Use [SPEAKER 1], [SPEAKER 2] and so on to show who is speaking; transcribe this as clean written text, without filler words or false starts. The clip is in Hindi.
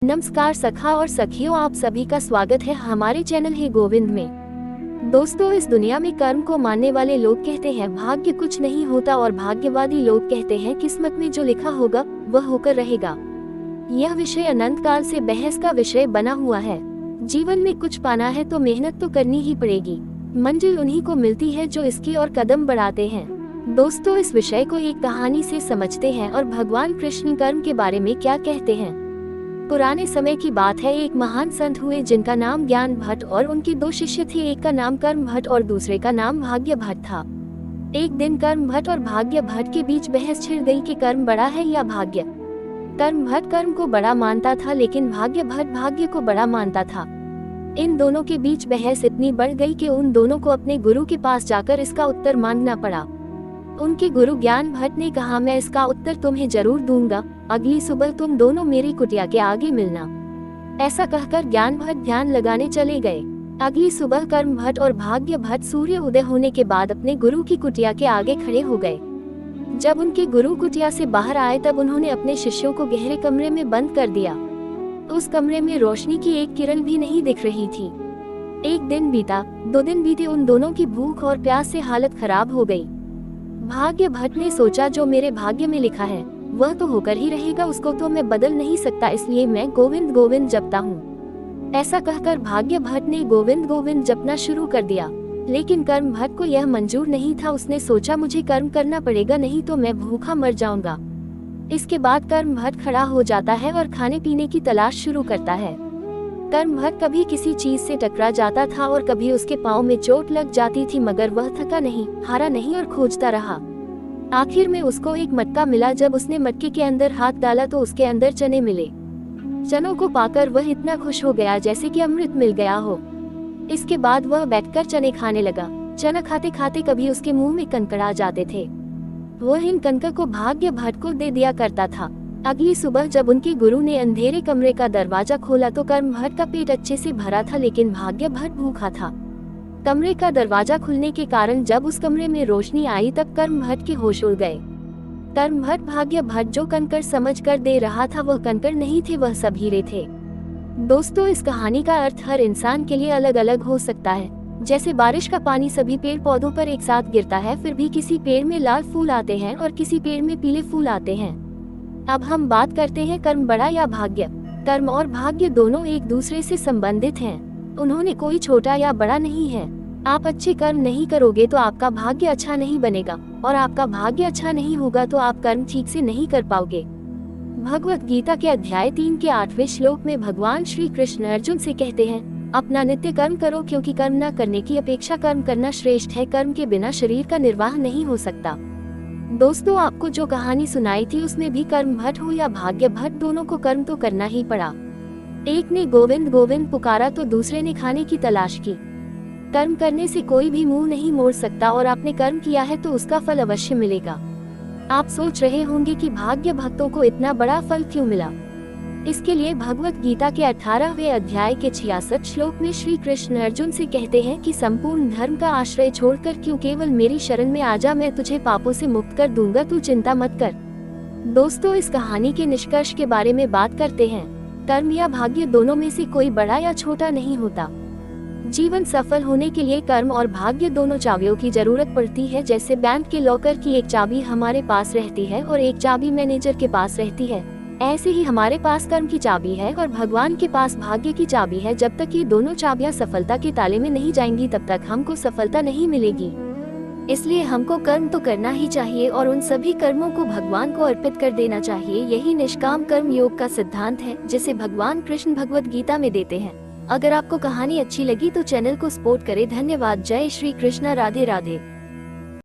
[SPEAKER 1] नमस्कार सखा और सखियों, आप सभी का स्वागत है हमारे चैनल है गोविंद में। दोस्तों, इस दुनिया में कर्म को मानने वाले लोग कहते हैं भाग्य कुछ नहीं होता और भाग्यवादी लोग कहते हैं किस्मत में जो लिखा होगा वह होकर रहेगा। यह विषय अनंत काल से बहस का विषय बना हुआ है। जीवन में कुछ पाना है तो मेहनत तो करनी ही पड़ेगी। मंजिल उन्हीं को मिलती है जो इसकी और कदम बढ़ाते हैं। दोस्तों, इस विषय को एक कहानी से समझते हैं और भगवान कृष्ण कर्म के बारे में क्या कहते हैं। पुराने समय की बात है। एक महान संत हुए जिनका नाम ज्ञान भट्ट और उनके दो शिष्य थे। एक का नाम कर्म भट्ट और दूसरे का नाम भाग्य भट्ट था। एक दिन कर्म भट्ट और भाग्य भट्ट के बीच बहस छिड़ गई कि कर्म बड़ा है या भाग्य। कर्म भट्ट कर्म को बड़ा मानता था लेकिन भाग्य भट्ट भाग्य को बड़ा मानता था। इन दोनों के बीच बहस इतनी बढ़ गई कि उन दोनों को अपने गुरु के पास जाकर इसका उत्तर मांगना पड़ा। उनके गुरु ज्ञान भट्ट ने कहा, मैं इसका उत्तर तुम्हें जरूर दूंगा, अगली सुबह तुम दोनों मेरी कुटिया के आगे मिलना। ऐसा कहकर ज्ञान भट्ट ध्यान लगाने चले गए। अगली सुबह कर्म भट्ट और भाग्य भट्ट सूर्य उदय होने के बाद अपने गुरु की कुटिया के आगे खड़े हो गए। जब उनके गुरु कुटिया से बाहर आए तब उन्होंने अपने शिष्यों को गहरे कमरे में बंद कर दिया। उस कमरे में रोशनी की एक किरण भी नहीं दिख रही थी। एक दिन बीता, 2 दिन बीते, उन दोनों की भूख और प्यास से हालत खराब हो गई। भाग्य भट्ट ने सोचा, जो मेरे भाग्य में लिखा है वह तो होकर ही रहेगा, उसको तो मैं बदल नहीं सकता, इसलिए मैं गोविंद गोविंद जपता हूँ। ऐसा कहकर भाग्य भट्ट ने गोविंद गोविंद जपना शुरू कर दिया। लेकिन कर्म भट्ट को यह मंजूर नहीं था। उसने सोचा, मुझे कर्म करना पड़ेगा, नहीं तो मैं भूखा मर जाऊंगा। इसके बाद कर्म भट्ट खड़ा हो जाता है और खाने पीने की तलाश शुरू करता है। कर्म भट्ट कभी किसी चीज से टकरा जाता था और कभी उसके पाँव में चोट लग जाती थी, मगर वह थका नहीं, हारा नहीं और खोजता रहा। आखिर में उसको एक मटका मिला। जब उसने मटके के अंदर हाथ डाला तो उसके अंदर चने मिले। चनों को पाकर वह इतना खुश हो गया जैसे कि अमृत मिल गया हो। इसके बाद वह बैठकर चने खाने लगा। चना खाते खाते कभी उसके मुंह में कंकड़ आ जाते थे। वह इन कंकड़ को भाग्य भट्ट को दे दिया करता था। अगली सुबह जब उनके गुरु ने अंधेरे कमरे का दरवाजा खोला तो कर्म भट्ट का पेट अच्छे से भरा था लेकिन भाग्य भट्ट भूखा था। कमरे का दरवाजा खुलने के कारण जब उस कमरे में रोशनी आई तब कर्म भट्ट के होश उड़ गए। कर्म भट्ट भाग्य भट्ट जो कंकड़ समझ कर दे रहा था वह कंकड़ नहीं थे, वह सब हीरे थे। दोस्तों, इस कहानी का अर्थ हर इंसान के लिए अलग अलग हो सकता है। जैसे बारिश का पानी सभी पेड़ पौधों पर एक साथ गिरता है, फिर भी किसी पेड़ में लाल फूल आते हैं और किसी पेड़ में पीले फूल आते हैं। अब हम बात करते हैं कर्म बड़ा या भाग्य। कर्म और भाग्य दोनों एक दूसरे से संबंधित हैं। उन्होंने कोई छोटा या बड़ा नहीं है। आप अच्छे कर्म नहीं करोगे तो आपका भाग्य अच्छा नहीं बनेगा और आपका भाग्य अच्छा नहीं होगा तो आप कर्म ठीक से नहीं कर पाओगे। भगवत गीता के अध्याय 3 के 8वें श्लोक में भगवान श्री कृष्ण अर्जुन से कहते हैं, अपना नित्य कर्म करो क्योंकि कर्म न करने की अपेक्षा कर्म करना श्रेष्ठ है। कर्म के बिना शरीर का निर्वाह नहीं हो सकता। दोस्तों, आपको जो कहानी सुनाई थी उसमें भी कर्म भट्ट हो या भाग्य भट्ट, दोनों को कर्म तो करना ही पड़ा। एक ने गोविंद गोविंद पुकारा तो दूसरे ने खाने की तलाश की। कर्म करने से कोई भी मुंह नहीं मोड़ सकता और आपने कर्म किया है तो उसका फल अवश्य मिलेगा। आप सोच रहे होंगे कि भाग्य भक्तों को इतना बड़ा फल क्यों मिला। इसके लिए भगवत गीता के 18वें अध्याय के 66 श्लोक में श्री कृष्ण अर्जुन से कहते हैं कि संपूर्ण धर्म का आश्रय छोड़कर क्यों केवल मेरी शरण में आजा, मैं तुझे पापों से मुक्त कर दूंगा, तू चिंता मत कर। दोस्तों, इस कहानी के निष्कर्ष के बारे में बात करते हैं। कर्म या भाग्य दोनों में से कोई बड़ा या छोटा नहीं होता। जीवन सफल होने के लिए कर्म और भाग्य दोनों चाबियों की जरूरत पड़ती है। जैसे बैंक के लॉकर की एक चाबी हमारे पास रहती है और एक चाबी मैनेजर के पास रहती है, ऐसे ही हमारे पास कर्म की चाबी है और भगवान के पास भाग्य की चाबी है। जब तक ये दोनों चाबियां सफलता के ताले में नहीं जाएंगी तब तक हमको सफलता नहीं मिलेगी। इसलिए हमको कर्म तो करना ही चाहिए और उन सभी कर्मों को भगवान को अर्पित कर देना चाहिए। यही निष्काम कर्म योग का सिद्धांत है जिसे भगवान कृष्ण भगवत गीता में देते हैं। अगर आपको कहानी अच्छी लगी तो चैनल को सपोर्ट करें। धन्यवाद। जय श्री कृष्ण। राधे राधे।